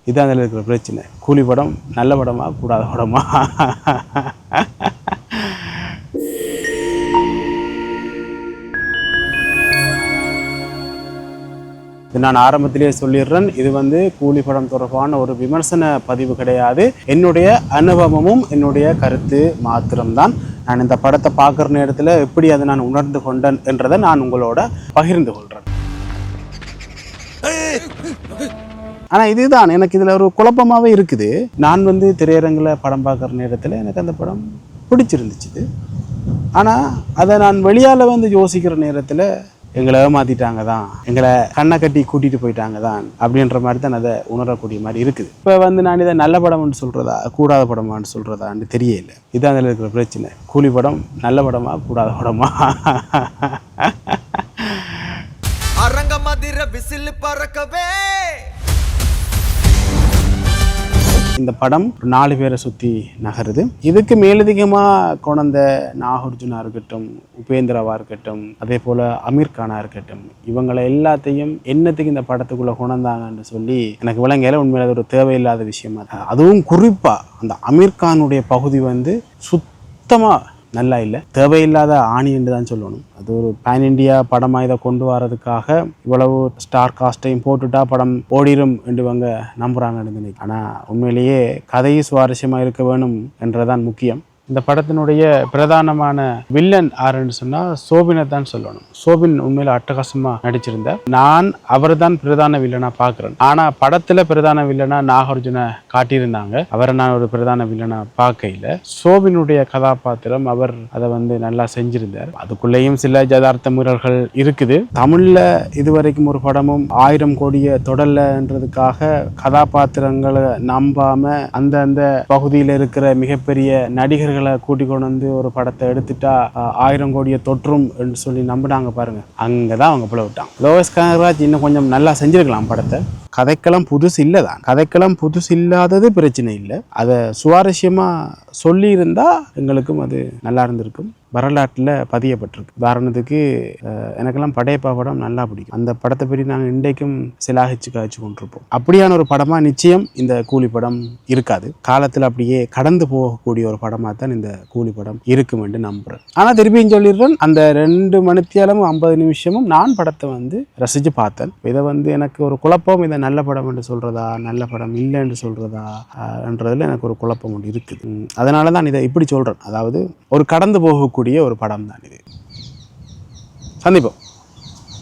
இதான் அதில் இருக்கிற பிரச்சனை. கூலி படம் நல்ல படமா கூடாத படமா? நான் ஆரம்பத்திலேயே சொல்லிடுறேன், இது கூலி படம் தொடர்பான ஒரு விமர்சன பதிவு கிடையாது. என்னுடைய அனுபவமும் என்னுடைய கருத்து மாத்திரம்தான். நான் இந்த படத்தை பார்க்குற நேரத்தில் எப்படி அதை நான் உணர்ந்து கொண்டேன் என்றதை நான் உங்களோட பகிர்ந்து கொள்கிறேன். ஆனால் இதுதான் எனக்கு இதில் ஒரு குழப்பமாகவே இருக்குது. நான் திரையரங்கில் படம் பார்க்குற நேரத்தில் எனக்கு அந்த படம் பிடிச்சிருந்துச்சு. ஆனால் அதை நான் வெளியால் யோசிக்கிற நேரத்தில் எங்களை ஏமாற்றிட்டாங்க தான், எங்களை கண்ணை கட்டி கூட்டிகிட்டு போயிட்டாங்க தான் அப்படின்ற மாதிரி தான் அதை உணரக்கூடிய மாதிரி இருக்குது. இப்போ நான் இதை நல்ல படம்னு சொல்கிறதா கூடாத படமான்னு சொல்கிறதான்னு தெரியல. இதுதான் அதில் இருக்கிற பிரச்சனை. கூலி படம் நல்ல படமா கூடாத படமா? இந்த படம் 4 பேரை சுற்றி நகருது. இதுக்கு மேலதிகமாக கொண்ட நாகார்ஜுனா இருக்கட்டும், உபேந்திராவாக இருக்கட்டும், அதே போல் அமீர் கானாக இருக்கட்டும், இவங்களை எல்லாத்தையும் என்னத்துக்கு இந்த படத்துக்குள்ளே கொண்டாங்கன்னு சொல்லி எனக்கு விளங்கல. உண்மையில அது ஒரு தேவையில்லாத விஷயமா. அதுவும் குறிப்பாக அந்த அமீர் கானுடைய பகுதி சுத்தமாக நல்லா இல்லை, தேவையில்லாத ஆணி என்று தான் சொல்லணும். அது ஒரு பேன் இண்டியா படமாக இதை கொண்டு வரதுக்காக இவ்வளவு ஸ்டார் காஸ்ட்டையும் போட்டுட்டா படம் ஓடிடும் என்று இவங்க நம்புகிறாங்கன்னு நினைக்கிறேன். ஆனால் உண்மையிலேயே கதையும் சுவாரஸ்யமாக இருக்க வேணும் என்றதான் முக்கியம். இந்த படத்தினுடைய பிரதானமான வில்லன் யாருன்னு சொன்னால் சோபினை தான் சொல்லணும். சோபின் உண்மையில் அட்டகாசமாக நடிச்சிருந்தார். நான் அவர் தான் பிரதான வில்லனாக பார்க்குறேன். ஆனால் படத்தில் பிரதான வில்லனாக நாகார்ஜுனை காட்டியிருந்தாங்க. அவரை நான் ஒரு பிரதான வில்லனாக பார்க்கல. சோபினுடைய கதாபாத்திரம் அவர் அதை நல்லா செஞ்சிருந்தார். அதுக்குள்ளேயும் சில யதார்த்த முறைகள் இருக்குது. தமிழில் இதுவரைக்கும் ஒரு படமும் 1000 கோடியை தொடரலன்றதுக்காக கதாபாத்திரங்களை நம்பாமல் அந்த பகுதியில் இருக்கிற மிகப்பெரிய நடிகர்கள் கூட்டிக் கொண்டு ஒரு படத்தை எடுத்துட்டா 1000 கோடியை தொற்றும் என்று சொல்லி நம்பினாங்க பாருங்க. அங்கதான் அவங்க புல விட்டாங்க. லோகேஷ் கனகராஜ் இன்னும் கொஞ்சம் நல்லா செஞ்சிருக்கலாம் படத்தை. கதைக்களம் புதுசு இல்லை தான். கதைக்களம் புதுசு இல்லாதது பிரச்சனை இல்லை. அதை சுவாரஸ்யமா சொல்லி இருந்தா எங்களுக்கும் அது நல்லா இருந்திருக்கும். வரலாற்றில் பதியப்பட்டிருக்கு. உதாரணத்துக்கு எனக்கெல்லாம் படையப்பா படம் நல்லா பிடிக்கும். அந்த படத்தை பற்றி நாங்கள் இன்றைக்கும் சிலாகிச்சு காய்ச்சி கொண்டிருப்போம். அப்படியான ஒரு படமாக நிச்சயம் இந்த கூலி படம் இருக்காது. காலத்தில் அப்படியே கடந்து போகக்கூடிய ஒரு படமாக தான் இந்த கூலி படம் இருக்கும் என்று நம்புகிறேன். ஆனால் திருப்பியும் சொல்லிடுறேன், அந்த 2 மணித்தியாலும் 50 நிமிஷமும் நான் படத்தை ரசித்து பார்த்தேன். இதை எனக்கு ஒரு குழப்பம், இதை நல்ல படம் என்று சொல்கிறதா நல்ல படம் இல்லை என்று சொல்கிறதா என்றதில் எனக்கு ஒரு குழப்பம் ஒன்று இருக்குது. அதனால தான் இதை இப்படி சொல்கிறேன். அதாவது ஒரு கடந்து போகக்கூடிய ஒரு படம் தான் இது. சந்திப்போம்.